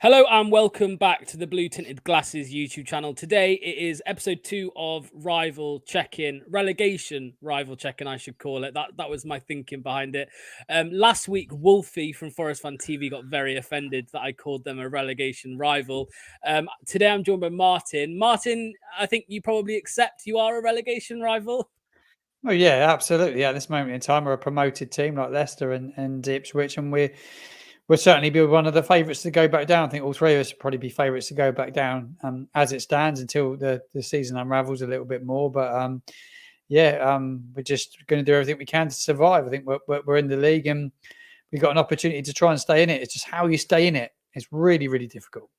Hello and welcome back to the Blue Tinted Glasses YouTube channel. Today it is episode 2 of Rival Check-In, Relegation Rival Check-In, I should call it. That was my thinking behind it. Last week, Wolfie from Forest Fan TV got very offended that I called them a relegation rival. Today I'm joined by Martin. Martin, I think you probably accept you are a relegation rival. Oh yeah, absolutely. At this moment in time, we're a promoted team like Leicester and Ipswich, and we'll certainly be one of the favourites to go back down. I think all three of us would probably be favourites to go back down as it stands until the season unravels a little bit more. But we're just going to do everything we can to survive. I think we're in the league and we've got an opportunity to try and stay in it. It's just how you stay in it. It's really, really difficult.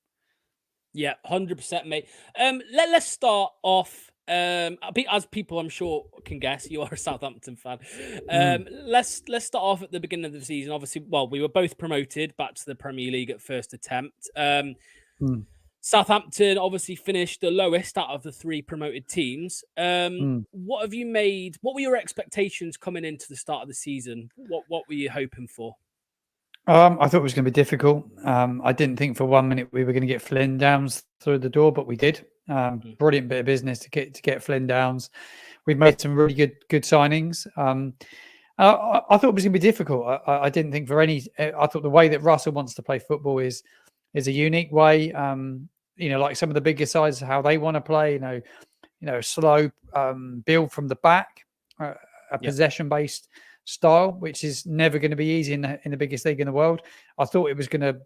Yeah, 100%, mate. Let's start off. As people I'm sure can guess, you are a Southampton fan. Let's start off at the beginning of the season. Obviously, well, we were both promoted back to the Premier League at first attempt. Southampton obviously finished the lowest out of the 3 promoted teams. What have you made? What were your expectations coming into the start of the season? What were you hoping for? I thought it was going to be difficult. I didn't think for 1 minute we were going to get Flynn Downs through the door, but we did. Brilliant bit of business to get Flynn Downs. We've made some really good signings. I thought it was going to be difficult. I didn't think for any. I thought the way that Russell wants to play football is a unique way. Like some of the bigger sides, how they want to play. Slow build from the back, a possession based style, which is never going to be easy in the biggest league in the world. I thought it was going to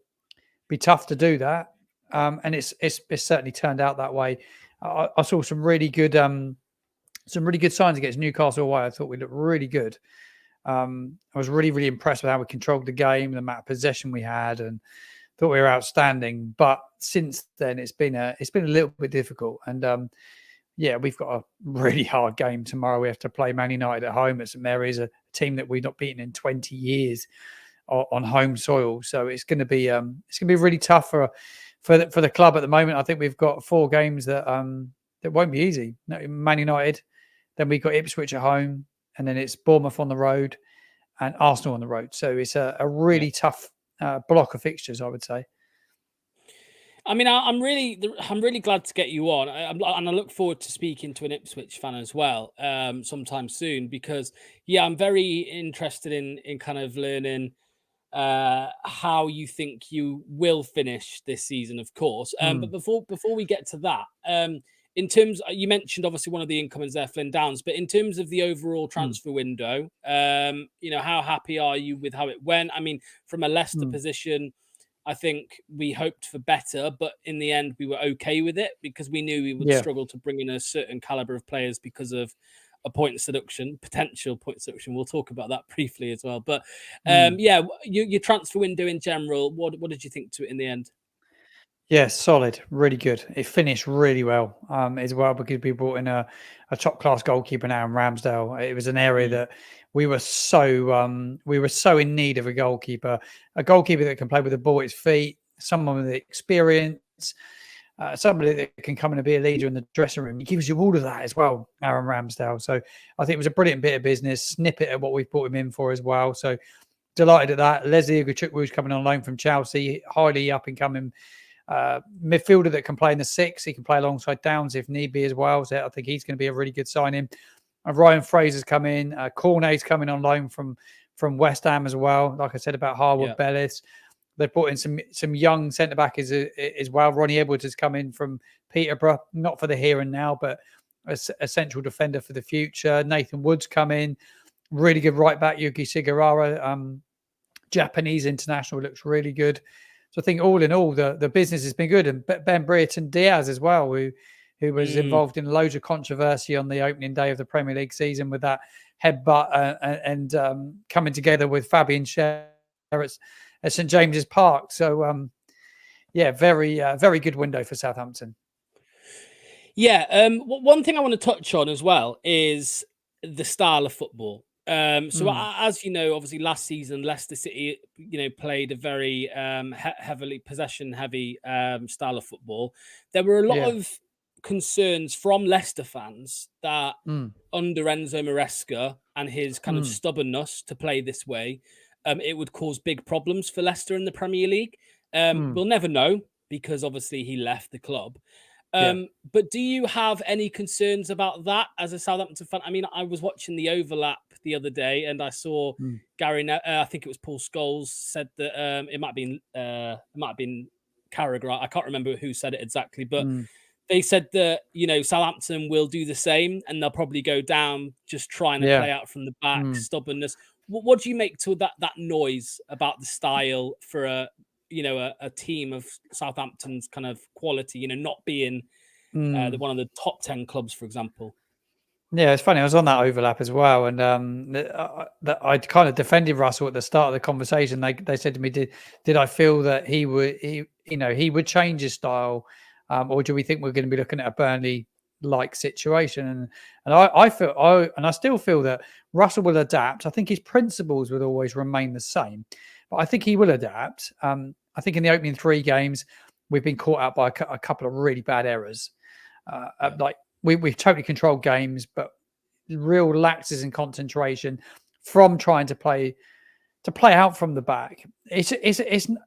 be tough to do that, and it's certainly turned out that way. I saw some really good signs against Newcastle away. I thought we looked really good. I was really, really impressed with how we controlled the game, the amount of possession we had, and thought we were outstanding. But since then, it's been a little bit difficult. And we've got a really hard game tomorrow. We have to play Man United at home at St Mary's, a team that we've not beaten in 20 years on home soil. So it's going to be really tough for the club at the moment. I think we've got 4 games that won't be easy. Man United, then we've got Ipswich at home, and then it's Bournemouth on the road and Arsenal on the road. So it's a really tough block of fixtures, I would say. I mean, I'm really glad to get you on, and I look forward to speaking to an Ipswich fan as well sometime soon, because I'm very interested in kind of learning how you think you will finish this season, of course. But before we get to that, in terms, you mentioned obviously one of the incomings there, Flynn Downs, but in terms of the overall transfer window, how happy are you with how it went? I mean, from a Leicester position, I think we hoped for better, but in the end, we were okay with it because we knew we would struggle to bring in a certain caliber of players because of a potential point seduction. We'll talk about that briefly as well. But your transfer window in general, what did you think to it in the end? Yeah, solid, really good. It finished really well as well, because we brought in a top class goalkeeper now in Ramsdale. It was an area that we were so in need of a goalkeeper that can play with the ball at his feet, someone with experience, somebody that can come in and be a leader in the dressing room. He gives you all of that as well, Aaron Ramsdale. So I think it was a brilliant bit of business, snippet of what we've brought him in for as well. So delighted at that. Leslie Ugochukwu coming on loan from Chelsea, highly up and coming midfielder that can play in the 6. He can play alongside Downs if need be as well. So I think he's going to be a really good signing. Ryan Fraser's come in. Cornet's coming on loan from West Ham as well. Like I said about Harwood Bellis. They've brought in some young centre-back as well. Ronnie Edwards has come in from Peterborough, not for the here and now, but a central defender for the future. Nathan Wood's come in. Really good right-back, Yuki Sigurara. Japanese international, looks really good. So I think all in all, the business has been good. And Ben Brereton Diaz as well, who was involved in loads of controversy on the opening day of the Premier League season with that headbutt and coming together with Fabian Schär at St James's Park. So, very good window for Southampton. Yeah, one thing I want to touch on as well is the style of football. As you know, obviously last season, Leicester City, played a very heavily possession-heavy style of football. There were a lot of concerns from Leicester fans that under Enzo Maresca and his kind of stubbornness to play this way, it would cause big problems for Leicester in the Premier League. We'll never know because obviously he left the club. But do you have any concerns about that as a Southampton fan? I mean, I was watching the overlap the other day and I saw Gary, I think it was Paul Scholes said that it might have been Carragher. I can't remember who said it exactly, but they said that, Southampton will do the same and they'll probably go down just trying to play out from the back, stubbornness. What do you make to that noise about the style for a team of Southampton's kind of quality, not being one of the top 10 clubs, for example? Yeah, it's funny. I was on that overlap as well, and I kind of defended Russell at the start of the conversation. They said to me, "Did I feel that he would change his style, or do we think we're going to be looking at a Burnley-like situation?" And I still feel that Russell will adapt. I think his principles will always remain the same, but I think he will adapt. I think in the opening 3 games, we've been caught out by a couple of really bad errors. We've totally controlled games, but real lapses in concentration from trying to play out from the back. It's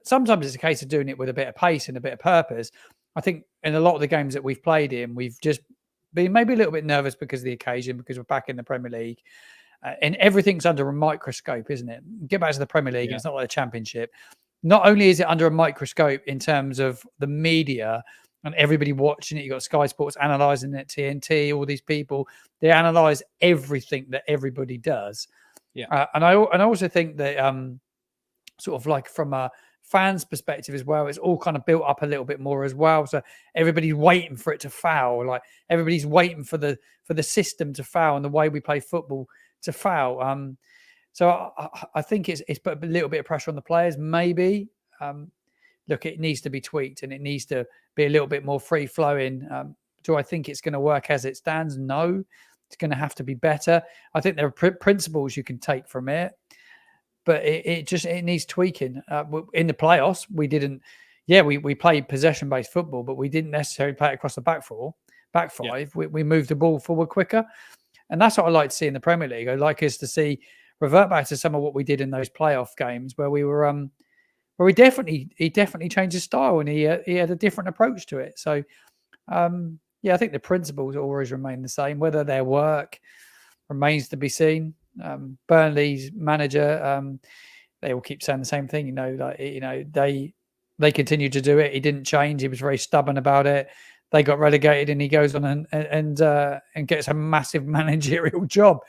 sometimes it's a case of doing it with a bit of pace and a bit of purpose. I think in a lot of the games that we've played in, we've just been maybe a little bit nervous because of the occasion, because we're back in the Premier League. And everything's under a microscope, isn't it? Get back to the Premier League. It's not like a Championship. Not only is it under a microscope in terms of the media and everybody watching it, you've got Sky Sports analysing it, TNT, all these people, they analyse everything that everybody does. And I also think that sort of like from a fan's perspective as well, it's all kind of built up a little bit more as well. So everybody's waiting for it to foul. Like everybody's waiting for the system to foul and the way we play football to foul. So I think it's put a little bit of pressure on the players, maybe. Look, it needs to be tweaked and it needs to be a little bit more free flowing. Do I think it's going to work as it stands? No, it's going to have to be better. I think there are principles you can take from it, but it needs tweaking. In the playoffs, we didn't. Yeah, we played possession-based football, but we didn't necessarily play it across the back five. We moved the ball forward quicker, and that's what I like to see in the Premier League. I like us to see revert back to some of what we did in those playoff games where we were. Where he definitely changed his style and he had a different approach to it. So, I think the principles always remain the same. Whether their work remains to be seen. Burnley's manager, they all keep saying the same thing. They continue to do it. He didn't change. He was very stubborn about it. They got relegated, and he goes on and gets a massive managerial job,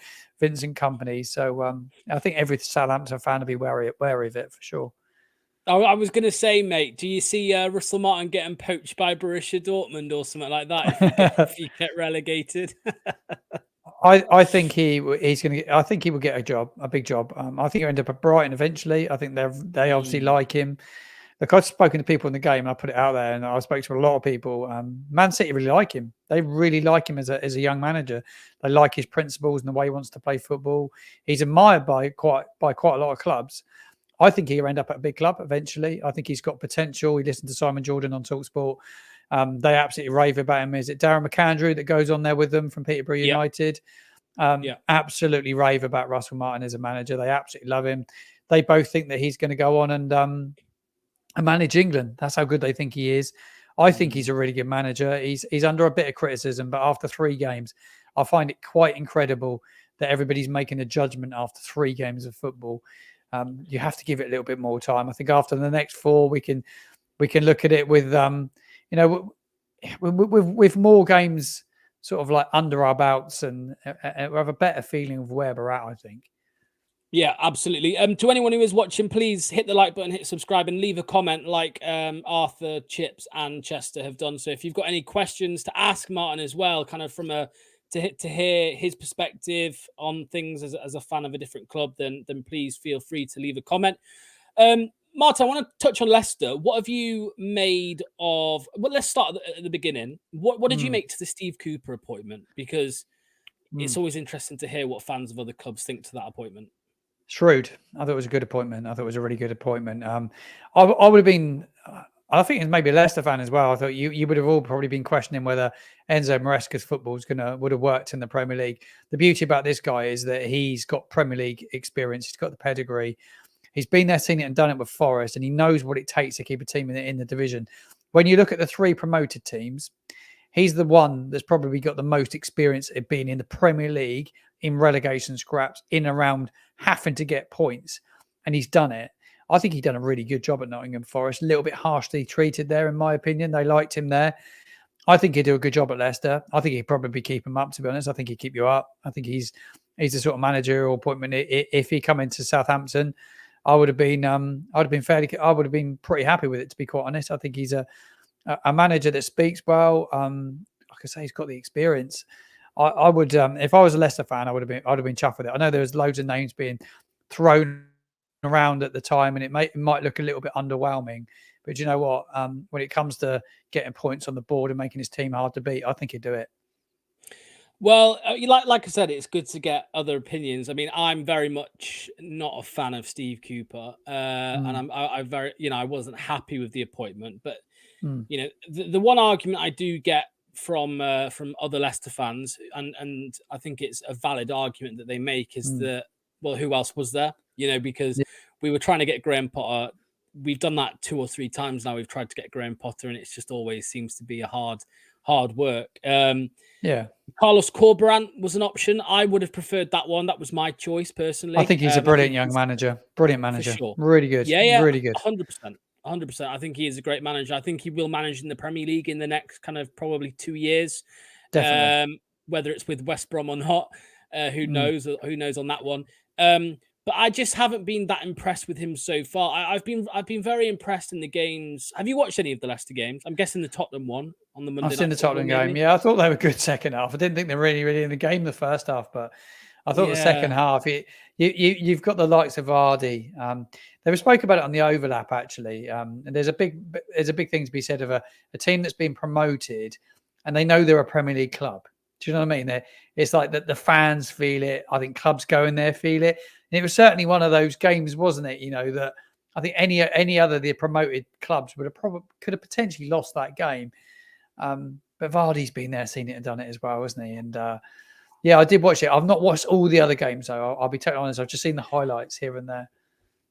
Vincent Kompany. So I think every Southampton fan will be wary of it for sure. I was going to say, mate, do you see Russell Martin getting poached by Borussia Dortmund or something like that if you get relegated? I think he's going to. I think he will get a big job. I think he'll end up at Brighton eventually. I think they obviously like him. Look, I've spoken to people in the game. And I put it out there, and I spoke to a lot of people. Man City really like him. They really like him as a young manager. They like his principles and the way he wants to play football. He's admired by quite a lot of clubs. I think he'll end up at a big club eventually. I think he's got potential. He listened to Simon Jordan on TalkSport. They absolutely rave about him. Is it Darren McAndrew that goes on there with them from Peterborough United? Absolutely rave about Russell Martin as a manager. They absolutely love him. They both think that he's going to go on and manage England. That's how good they think he is. I think he's a really good manager. He's under a bit of criticism, but after 3 games, I find it quite incredible that everybody's making a judgment after 3 games of football. You have to give it a little bit more time. I think after the next 4, we can look at it with with more games sort of like under our belts and have a better feeling of where we're at, I think. Yeah, absolutely. To anyone who is watching, please hit the like button, hit subscribe, and leave a comment like Arthur, Chips, and Chester have done. So if you've got any questions to ask Martin as well, kind of from to hear his perspective on things as a fan of a different club, then please feel free to leave a comment. Martin, I want to touch on Leicester. What have you made of? Well, let's start at the beginning. What did you make to the Steve Cooper appointment? Because it's always interesting to hear what fans of other clubs think to that appointment. Shrewd. I thought it was a good appointment. I thought it was a really good appointment. I would have been. I think it's maybe a Leicester fan as well. I thought you would have all probably been questioning whether Enzo Maresca's football would have worked in the Premier League. The beauty about this guy is that he's got Premier League experience. He's got the pedigree. He's been there, seen it, and done it with Forest, and he knows what it takes to keep a team in the division. When you look at the 3 promoted teams, he's the one that's probably got the most experience of being in the Premier League, in relegation scraps, in around having to get points, and he's done it. I think he's done a really good job at Nottingham Forest. A little bit harshly treated there, in my opinion. They liked him there. I think he'd do a good job at Leicester. I think he'd probably keep him up, to be honest. I think he'd keep you up. I think he's the sort of managerial appointment. If he come into Southampton, I would have been pretty happy with it, to be quite honest. I think he's a manager that speaks well. Like I say, he's got the experience. I would, if I was a Leicester fan, I'd have been chuffed with it. I know there was loads of names being thrown around at the time, and it might look a little bit underwhelming. But you know what? When it comes to getting points on the board and making his team hard to beat, I think he'd do it. Well, like I said, it's good to get other opinions. I mean, I'm very much not a fan of Steve Cooper, and I very, I wasn't happy with the appointment. But the one argument I do get from other Leicester fans, and I think it's a valid argument that they make, is that, well, who else was there? Because we were trying to get Graham Potter. We've done that 2 or 3 times now. We've tried to get Graham Potter, and it's just always seems to be a hard work. Carlos Corberán was an option. I would have preferred that one. That was my choice personally. I think he's a brilliant young manager. Brilliant manager. Sure. Really good. Yeah. Really good. 100%. 100%. I think he is a great manager. I think he will manage in the Premier League in the next kind of probably 2 years. Definitely. Whether it's with West Brom or not, who knows? Who knows on that one? But I just haven't been that impressed with him so far. I've been very impressed in the games. Have you watched any of the Leicester games? I'm guessing the Tottenham one on the Monday. I've seen the Tottenham game. Yeah, I thought they were good second half. I didn't think they were really in the game the first half, but I thought the second half, you've got the likes of Vardy. They spoke about it on the overlap actually. And there's a big thing to be said of a team that's been promoted, and they know they're a Premier League club. Do you know what I mean? It's like that the fans feel it. I think clubs going there feel it. And it was certainly one of those games, wasn't it? That I think any other the promoted clubs could have potentially lost that game. But Vardy's been there, seen it, and done it as well, hasn't he? And I did watch it. I've not watched all the other games, though. I'll be totally honest. I've just seen the highlights here and there.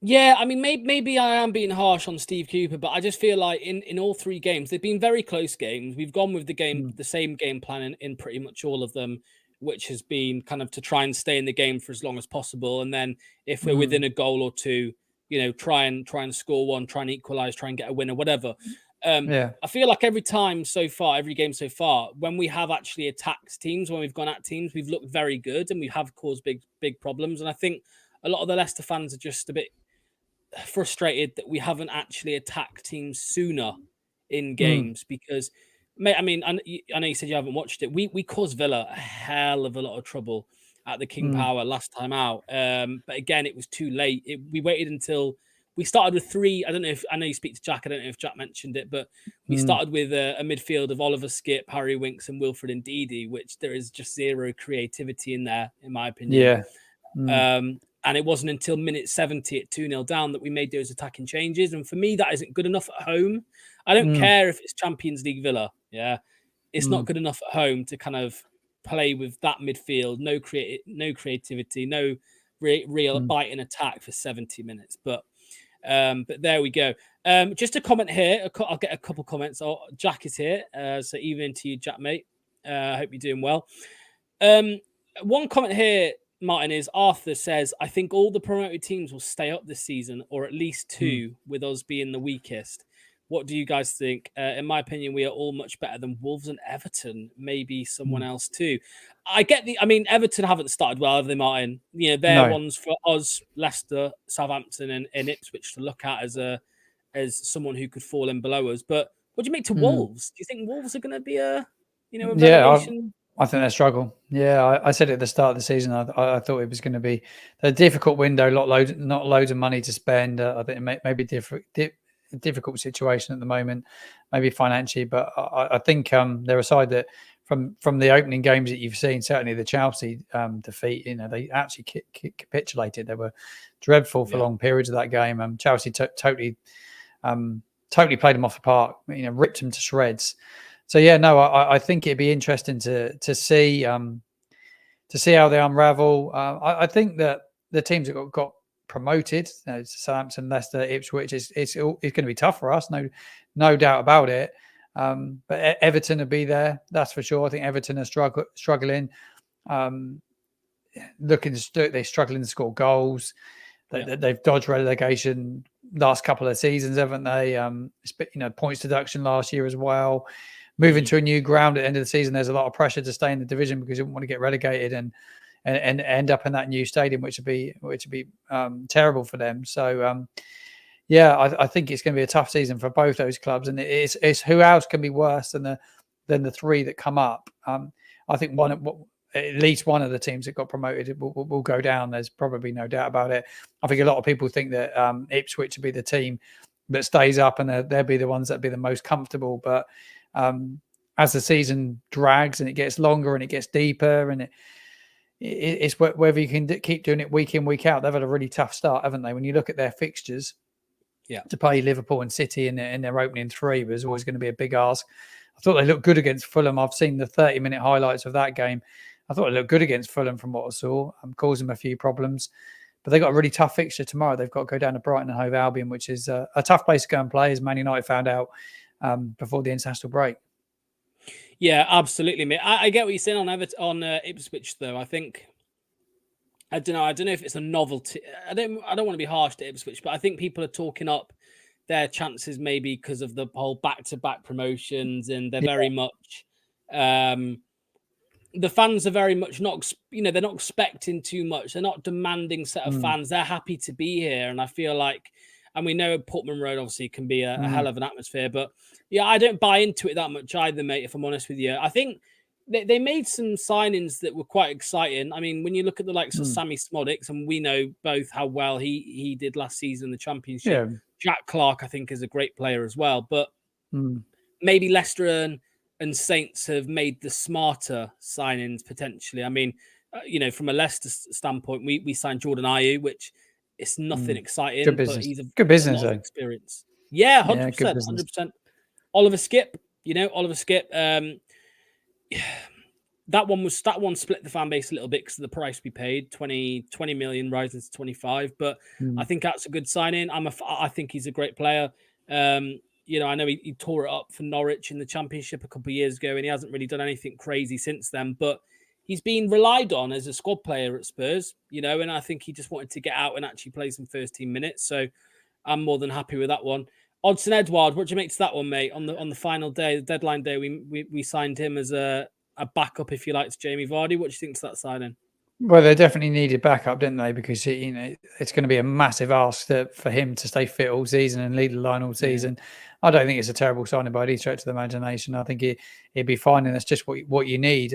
Yeah, I mean, maybe I am being harsh on Steve Cooper, but I just feel like in all 3 games, they've been very close games. We've gone with the same game plan in pretty much all of them, which has been kind of to try and stay in the game for as long as possible. And then if we're within a goal or 2, try and score one, try and equalize, try and get a win or whatever. I feel like every game so far, when we have actually attacked teams, when we've gone at teams, we've looked very good and we have caused big problems. And I think a lot of the Leicester fans are just a bit frustrated that we haven't actually attacked teams sooner in games because, I mean, I know you said you haven't watched it. We caused Villa a hell of a lot of trouble at the King Power last time out. But again, it was too late. We waited until we started with 3. I know you speak to Jack. I don't know if Jack mentioned it, but we started with a midfield of Oliver Skipp, Harry Winks, and Wilfred Ndidi, which there is just zero creativity in there, in my opinion. Yeah. And it wasn't until minute 70 at 2-0 down that we made those attacking changes. And for me, that isn't good enough at home. I don't care if it's Champions League Villa. Yeah. It's not good enough at home to kind of play with that midfield. No creativity, no real bite in attack for 70 minutes. But there we go. Just a comment here. I'll get a couple comments. Jack is here. So even to you, Jack, mate. I hope you're doing well. One comment here, Martin, is Arthur says, I think all the promoted teams will stay up this season, or at least 2, with us being the weakest. What do you guys think? In my opinion, we are all much better than Wolves and Everton, maybe someone else too. Everton haven't started well, have they, Martin? They're ones for us, Leicester, Southampton, and Ipswich to look at as someone who could fall in below us. But what do you make to Wolves? Do you think Wolves are going to be a relegation? I think they struggle. Yeah, I said it at the start of the season. I thought it was going to be a difficult window, not loads of money to spend. I think it may be a difficult situation at the moment, maybe financially. But I think they're a side that, from the opening games that you've seen, certainly the Chelsea defeat, they actually capitulated. They were dreadful for long periods of that game. Chelsea totally played them off the park. Ripped them to shreds. So I think it'd be interesting to see how they unravel. I think that the teams that got promoted. Southampton, Leicester, Ipswich. It's going to be tough for us, no doubt about it. But Everton will be there, that's for sure. I think Everton are struggling. They're struggling to score goals. They've dodged relegation last couple of seasons, haven't they? Points deduction last year as well. Moving to a new ground at the end of the season, there's a lot of pressure to stay in the division because you don't want to get relegated and end up in that new stadium, which would be terrible for them. So I think it's going to be a tough season for both those clubs, and it's who else can be worse than the three that come up. I think at least one of the teams that got promoted will go down. There's probably no doubt about it. I think a lot of people think that Ipswich will be the team that stays up, and they'll be the ones that be the most comfortable. But as the season drags and it gets longer and it gets deeper, and it's whether you can keep doing it week in, week out. They've had a really tough start, haven't they? When you look at their fixtures, to play Liverpool and City in their opening three was always going to be a big ask. I thought they looked good against Fulham. I've seen the 30-minute highlights of that game. I thought they looked good against Fulham from what I saw. Causing them a few problems. But they got a really tough fixture tomorrow. They've got to go down to Brighton and Hove Albion, which is a tough place to go and play, as Man United found out before the international break. Yeah, absolutely, mate. I get what you're saying on Ipswich, though. I think I don't know if it's a novelty. I don't want to be harsh to Ipswich, but I think people are talking up their chances maybe because of the whole back-to-back promotions, and they're very much the fans are very much not, they're not expecting too much. They're not demanding set of fans. They're happy to be here. And I feel like, and we know Portman Road obviously can be a hell of an atmosphere, but yeah, I don't buy into it that much either, mate, if I'm honest with you. I think they made some signings that were quite exciting. I mean, when you look at the likes of Sammy Smodics, and we know both how well he did last season in the Championship. Yeah. Jack Clark, I think, is a great player as well. But maybe Leicester and Saints have made the smarter signings potentially. I mean, from a Leicester standpoint, we signed Jordan Ayew, which it's nothing exciting, good business. But he's good business, though. Experience. Yeah, 100%, 100%. Oliver Skipp, that one split the fan base a little bit because of the price we paid, 20 million rising to 25. But I think that's a good signing. I think he's a great player. I know he tore it up for Norwich in the Championship a couple of years ago, and he hasn't really done anything crazy since then. But he's been relied on as a squad player at Spurs, and I think he just wanted to get out and actually play some first team minutes. So I'm more than happy with that one. Odsonne Edouard, what do you make to that one, mate? On the final day, the deadline day, we signed him as a backup, if you like, to Jamie Vardy. What do you think to that signing? Well, they definitely needed backup, didn't they? Because it's going to be a massive ask for him to stay fit all season and lead the line all season. Yeah. I don't think it's a terrible signing by any stretch of the imagination. I think he'd be fine, and that's just what you need.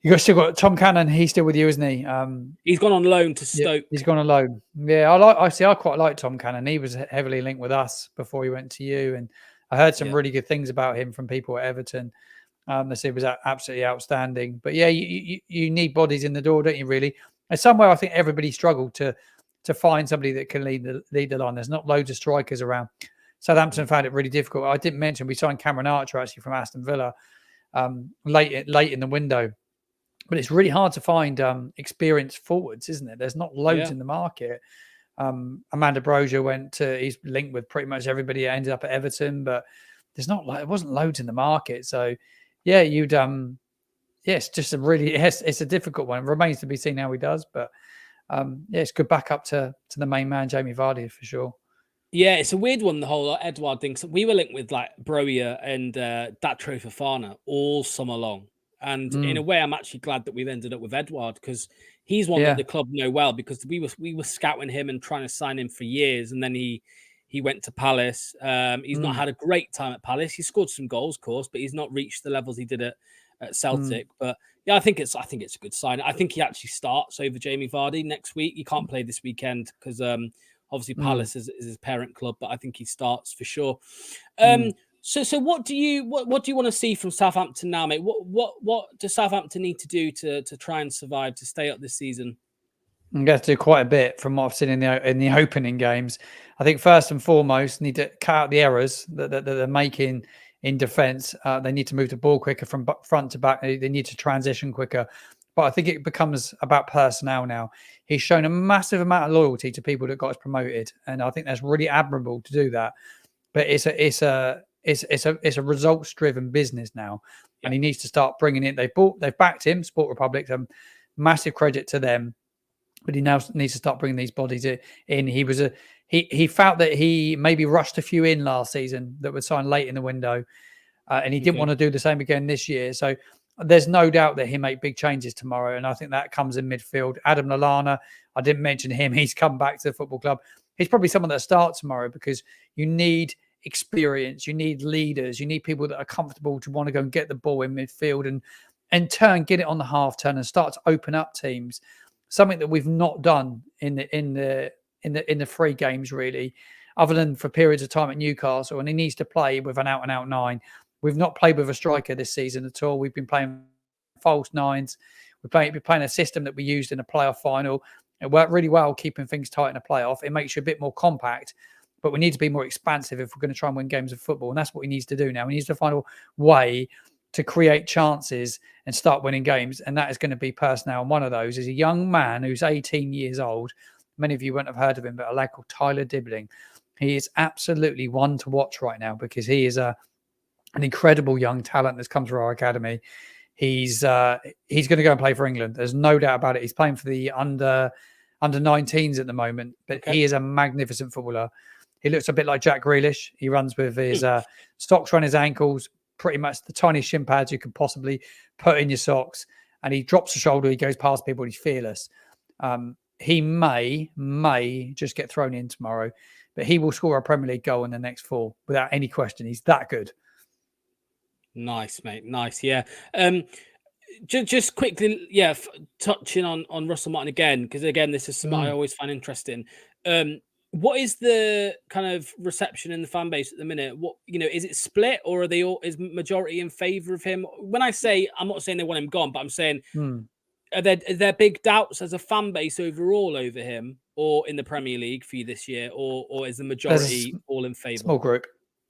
You've still got Tom Cannon. He's still with you, isn't he? He's gone on loan to Stoke. Yeah, he's gone on loan. Yeah, I quite like Tom Cannon. He was heavily linked with us before he went to you, and I heard some really good things about him from people at Everton. They said it was absolutely outstanding. But yeah, you need bodies in the door, don't you? Really, and somewhere I think everybody struggled to find somebody that can lead the line. There's not loads of strikers around. Southampton found it really difficult. I didn't mention we signed Cameron Archer actually from Aston Villa late in the window, but it's really hard to find experienced forwards, isn't it? There's not loads in the market. Amanda Brozier he's linked with pretty much everybody that ended up at Everton, but it wasn't loads in the market. So yeah, it's just it's a difficult one. It remains to be seen how he does, but it's good backup to the main man, Jamie Vardy, for sure. Yeah, it's a weird one, the whole Edouard thing. So we were linked with like Brozier and Datro Fofana all summer long. And in a way, I'm actually glad that we've ended up with Edouard, because he's one that the club know well, because we were scouting him and trying to sign him for years. And then he went to Palace. He's not had a great time at Palace. He scored some goals, of course, but he's not reached the levels he did at Celtic. But yeah, I think it's a good sign. I think he actually starts over Jamie Vardy next week. He can't play this weekend because obviously Palace is his parent club, but I think he starts for sure. So what do you want to see from Southampton now, mate? What does Southampton need to do to try and survive, to stay up this season? I'm going to do quite a bit from what I've seen in the opening games. I think first and foremost, need to cut out the errors that they're making in defence. They need to move the ball quicker from front to back. They need to transition quicker. But I think it becomes about personnel now. he's shown a massive amount of loyalty to people that got us promoted, and I think that's really admirable to do that. But it's a results driven business now, and he needs to start bringing it. They've backed him, Sport Republic, massive credit to them. But he now needs to start bringing these bodies in. He felt that he maybe rushed a few in last season that were signed late in the window, and he didn't want to do the same again this year. So there's no doubt that he'll make big changes tomorrow, and I think that comes in midfield. Adam Lallana, I didn't mention him. He's come back to the football club. He's probably someone that starts tomorrow because you need experience, you need leaders, you need people that are comfortable to want to go and get the ball in midfield and in turn get it on the half turn and start to open up teams. Something that we've not done in the 3 games really, other than for periods of time at Newcastle. And he needs to play with an out-and-out 9. We've not played with a striker this season at all. We've been playing false 9s. We're playing a system that we used in a playoff final. It worked really well, keeping things tight in a playoff. It makes you a bit more compact, but we need to be more expansive if we're going to try and win games of football. And that's what he needs to do now. He needs to find a way to create chances and start winning games. And that is going to be personnel. And one of those is a young man who's 18 years old. Many of you won't have heard of him, but a lad called Tyler Dibbling. He is absolutely one to watch right now because he is an incredible young talent that's come through our academy. He's going to go and play for England. There's no doubt about it. He's playing for the under 19s at the moment, but he is a magnificent footballer. He looks a bit like Jack Grealish. He runs with his socks around his ankles, pretty much the tiniest shin pads you could possibly put in your socks. And he drops the shoulder. He goes past people. He's fearless. He may just get thrown in tomorrow, but he will score a Premier League goal in the next 4 without any question. He's that good. Nice, mate. Nice. Yeah. Just quickly, touching on Russell Martin again, because again, this is something I always find interesting. What is the kind of reception in the fan base at the minute? What, is it split, or are they all, is majority in favour of him? When I say, I'm not saying they want him gone, but I'm saying, are there big doubts as a fan base overall over him, or in the Premier League for you this year, or is the majority all in favour?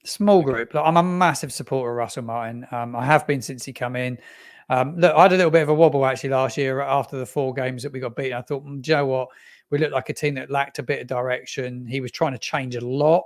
Small group. Like, I'm a massive supporter of Russell Martin. I have been since he came in. Look, I had a little bit of a wobble actually last year after the 4 games that we got beaten. I thought, do you know what? We looked like a team that lacked a bit of direction. He was trying to change a lot.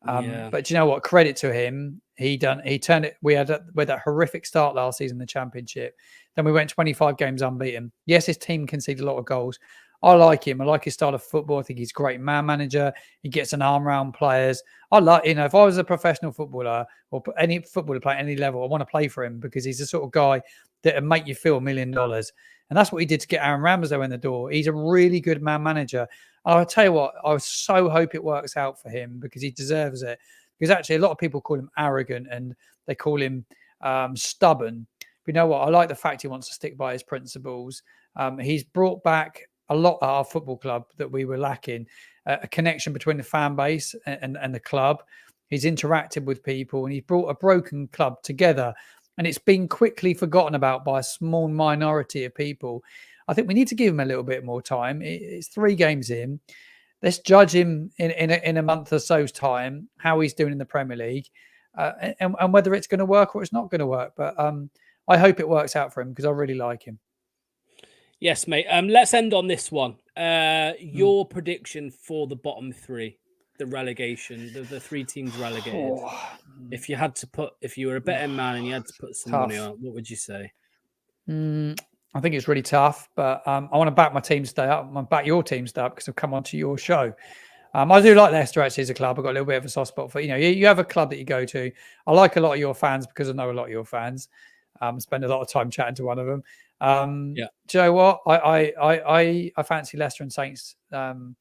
But do you know what? Credit to him. He turned it. We had that horrific start last season in the Championship. Then we went 25 games unbeaten. Yes, his team conceded a lot of goals. I like him. I like his style of football. I think he's a great man manager. He gets an arm around players. I like, if I was a professional footballer or any footballer playing at any level, I want to play for him because he's the sort of guy that would make you feel $1 million. And that's what he did to get Aaron Ramsdale in the door. He's a really good man manager. I'll tell you what, I so hope it works out for him because he deserves it. Because actually, a lot of people call him arrogant and they call him stubborn. But you know what? I like the fact he wants to stick by his principles. He's brought back a lot at our football club that we were lacking, a connection between the fan base and the club. He's interacted with people and he's brought a broken club together. And it's been quickly forgotten about by a small minority of people. I think we need to give him a little bit more time. It's 3 games in. Let's judge him in a month or so's time, how he's doing in the Premier League, and whether it's going to work or it's not going to work. But I hope it works out for him because I really like him. Yes, mate. Let's end on this one. Your prediction for the bottom 3, the relegation, the 3 teams relegated. If you were a betting man and you had to put some money on, what would you say? I think it's really tough, but I want to back my team to stay up. I want to back your team to stay up because I've come onto your show. I do like Leicester actually as a club. I've got a little bit of a soft spot for, you have a club that you go to. I like a lot of your fans because I know a lot of your fans. Spend a lot of time chatting to one of them. Do you know what? I fancy Leicester and Saints to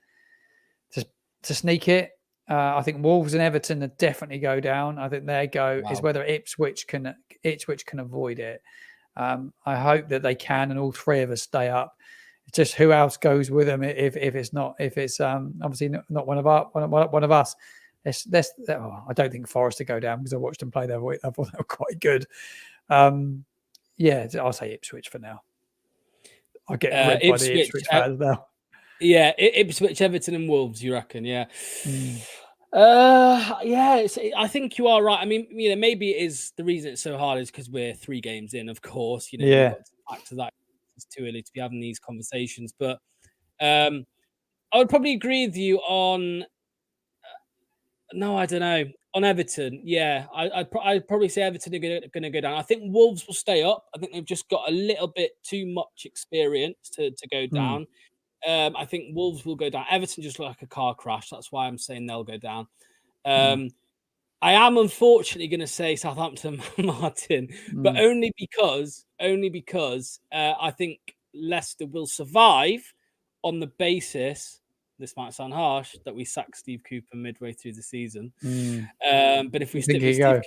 sneak it. I think Wolves and Everton will definitely go down. I think their go is whether Ipswich can avoid it. I hope that they can, and all 3 of us stay up. It's just who else goes with them if it's obviously not one of us. I don't think Forest to go down because I watched them play their way. I thought they were quite good. I'll say Ipswich for now. I'll get ripped by the Ipswich fans now. Yeah, Ipswich, Everton, and Wolves. You reckon? Yeah. I think you are right. I mean, maybe it is the reason it's so hard is because we're 3 games in. Of course, you've got to factor that. It's too early to be having these conversations, but I would probably agree with you on. No, I don't know. On Everton, yeah, I'd probably say Everton are going to go down. I think Wolves will stay up. I think they've just got a little bit too much experience to go Mm, down. I think Wolves will go down. Everton just look like a car crash. That's why I'm saying they'll go down. mm, I am unfortunately going to say Southampton, Martin, but mm, only because I think Leicester will survive on the basis. This might sound harsh that we sacked Steve Cooper midway through the season, mm. but if we You think stick with he Steve, go?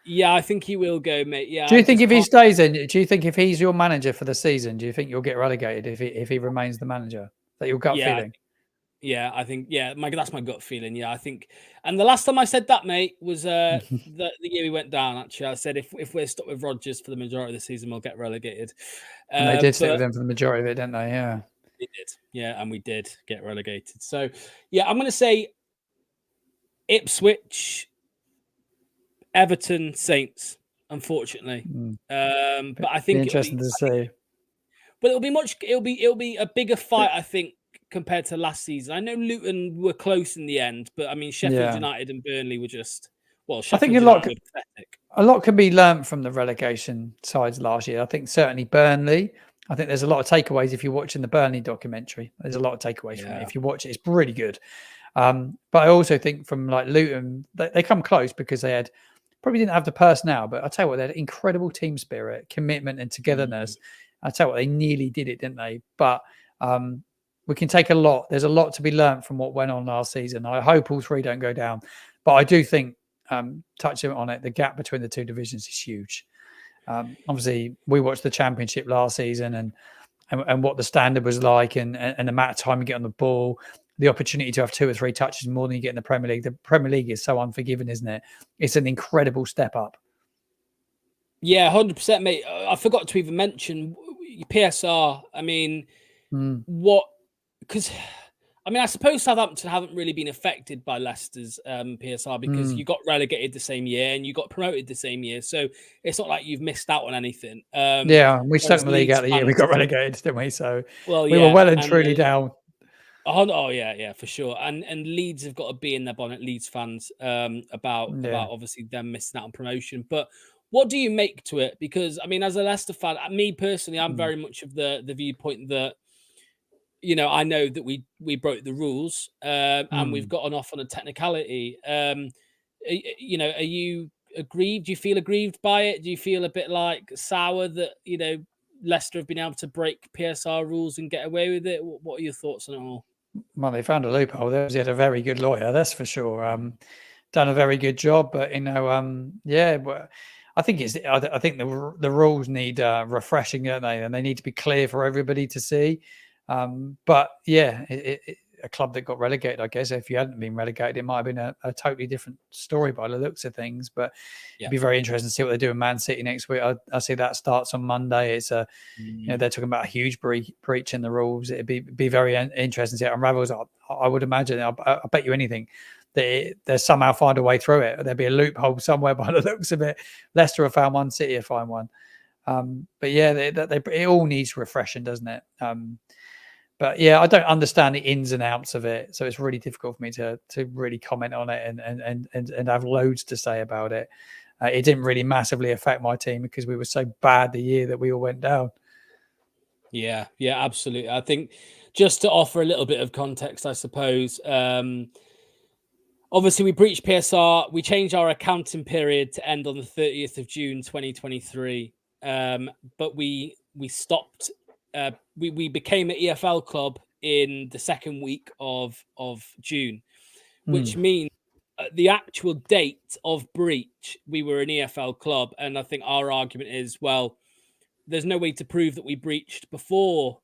yeah, I think he will go, mate. Yeah, Do I you think just if he can't. stays in, do you think if he's your manager for the season, do you think you'll get relegated if he remains the manager? Is that your gut Yeah, feeling? yeah, I think that's my gut feeling. Yeah, I think. And the last time I said that, mate, was the year we went down. Actually, I said if we're stuck with Rodgers for the majority of the season, we'll get relegated. And they did stick with But him for the majority of it, didn't they? Yeah. we did, yeah, and we did get relegated. So yeah, I'm going to say Ipswich, Everton, Saints. Unfortunately, Mm. but I Be think it'll interesting be. to see. But it'll be much. It'll be a bigger fight, I think, compared to last season. I know Luton were close in the end, but I mean Sheffield Yeah. United and Burnley were just I think Sheffield United were pathetic. a lot can be learnt from the relegation sides last year. I think certainly Burnley. I think there's a lot of takeaways if you're watching the Burnley documentary. There's a lot of takeaways from it. Yeah, If you watch it, it's really good. But I also think from like Luton, they come close because they had probably didn't have the personnel, but I tell you what, they had incredible team spirit, commitment, and togetherness. I tell you what, they nearly did it, didn't they? But we can take a lot. There's a lot to be learned from what went on last season. I hope all three don't go down, but I do think touching on it, the gap between the two divisions is huge. Obviously, we watched the Championship last season and what the standard was like and the amount of time you get on the ball, the opportunity to have 2 or 3 touches more than you get in the Premier League. The Premier League is so unforgiving, isn't it? It's an incredible step up. yeah, 100%, mate. I forgot to even mention PSR. I mean, what? Because I mean, I suppose Southampton haven't really been affected by Leicester's PSR because you got relegated the same year and you got promoted the same year. So it's not like you've missed out on anything. Yeah, we stunk Whereas the league Leeds out the year. We fans, got relegated, didn't we? So well, we were yeah, well and and truly down. oh yeah, for sure. And Leeds have got to be in their bonnet, Leeds fans, about Yeah. obviously them missing out on promotion. But what do you make to it? Because I mean, as a Leicester fan, me personally, I'm very much of the viewpoint that I know that we broke the rules, and we've gotten off on a technicality. Are you aggrieved? Do you feel aggrieved by it? Do you feel a bit like sour that Leicester have been able to break PSR rules and get away with it? What are your thoughts on it all? Well, they found a loophole. They had a very good lawyer, that's for sure. Done a very good job, but yeah. Well, I think I think the rules need refreshing, don't they? And they need to be clear for everybody to see. But yeah, a club that got relegated, I guess, if you hadn't been relegated, it might have been a totally different story by the looks of things. But Yeah. it'd be very interesting to see what they do in Man City next week. I see that starts on Monday. It's they're talking about a huge breach in the rules. It'd be very interesting to see it unravels. I would imagine. I bet you anything that they'll somehow find a way through it. There'll be a loophole somewhere by the looks of it. Leicester have found one, City have found one. But yeah, it all needs refreshing, doesn't it? But yeah, I don't understand the ins and outs of it, so it's really difficult for me to really comment on it and have loads to say about it. It didn't really massively affect my team because we were so bad the year that we all went down. Yeah, absolutely. I think just to offer a little bit of context, I suppose. Obviously, we breached PSR. We changed our accounting period to end on the 30th of June, 2023. But we stopped. We became an EFL club in the second week of June, which means the actual date of breach, we were an EFL club. And I think our argument is, well, there's no way to prove that we breached before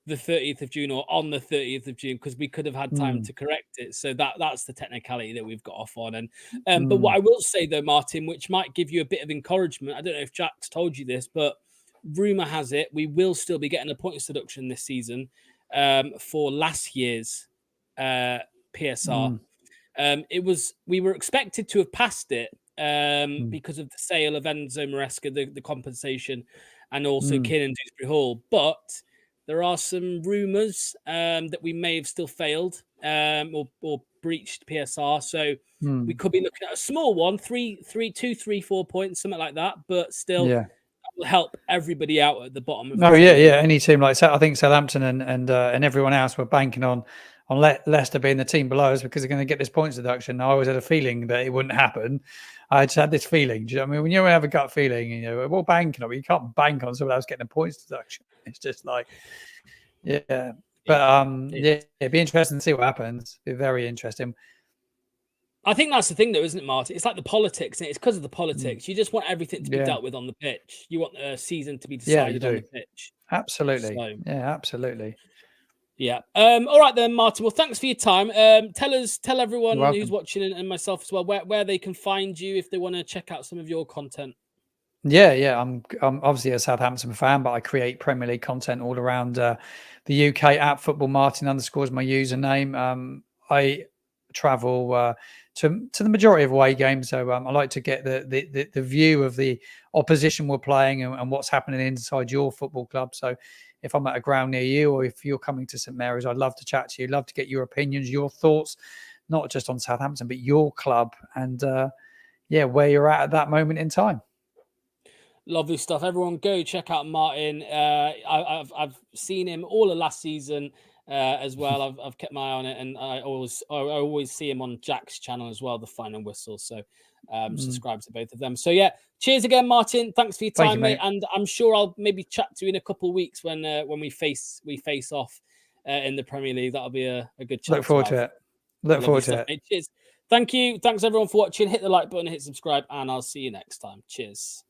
the 30th of June or on the 30th of June because we could have had time to correct it. So that's the technicality that we've got off on. And but what I will say though, Martin, which might give you a bit of encouragement, I don't know if Jack's told you this, but rumor has it we will still be getting a points deduction this season for last year's PSR. We were expected to have passed it because of the sale of Enzo Maresca, the compensation, and also Kiernan Dewsbury Hall, but there are some rumours that we may have still failed or breached PSR. So we could be looking at a small one, 4 points, something like that. But still, Yeah. that will help everybody out at the bottom of No, the yeah, table. yeah. Any team like I think Southampton and everyone else were banking on Leicester being the team below us because they're going to get this points deduction. I always had a feeling that it wouldn't happen. I just had this feeling. Do you know what I mean? When you have a gut feeling, you know, we're banking on it. You can't bank on someone else getting a points deduction. It's just like, yeah. But yeah, it'd be interesting to see what happens. It'd be very interesting. I think that's the thing, though, isn't it, Martin? It's like the politics. It's because of the politics. You just want everything to be dealt with on the pitch. You want the season to be decided on the pitch. Absolutely. So, yeah, absolutely. Yeah. All right then, Martin. Well, thanks for your time. Tell everyone who's watching and myself as well where they can find you if they want to check out some of your content. Yeah. I'm obviously a Southampton fan, but I create Premier League content all around the UK. At Football Martin _ is my username. I travel to the majority of away games, so I like to get the view of the opposition we're playing and what's happening inside your football club. So if I'm at a ground near you, or if you're coming to St Mary's, I'd love to chat to you. Love to get your opinions, your thoughts, not just on Southampton, but your club and where you're at that moment in time. Lovely stuff. Everyone, go check out Martin. I've seen him all of last season as well. I've kept my eye on it, and I always see him on Jack's channel as well, the Final Whistle. So subscribe to both of them. So yeah, cheers again, Martin. Thanks for your time, mate. And I'm sure I'll maybe chat to you in a couple of weeks when we face off in the Premier League. That'll be a good chat. Look forward to it. Look forward to it. Mate. Cheers. Thank you. Thanks everyone for watching. Hit the like button, hit subscribe, and I'll see you next time. Cheers.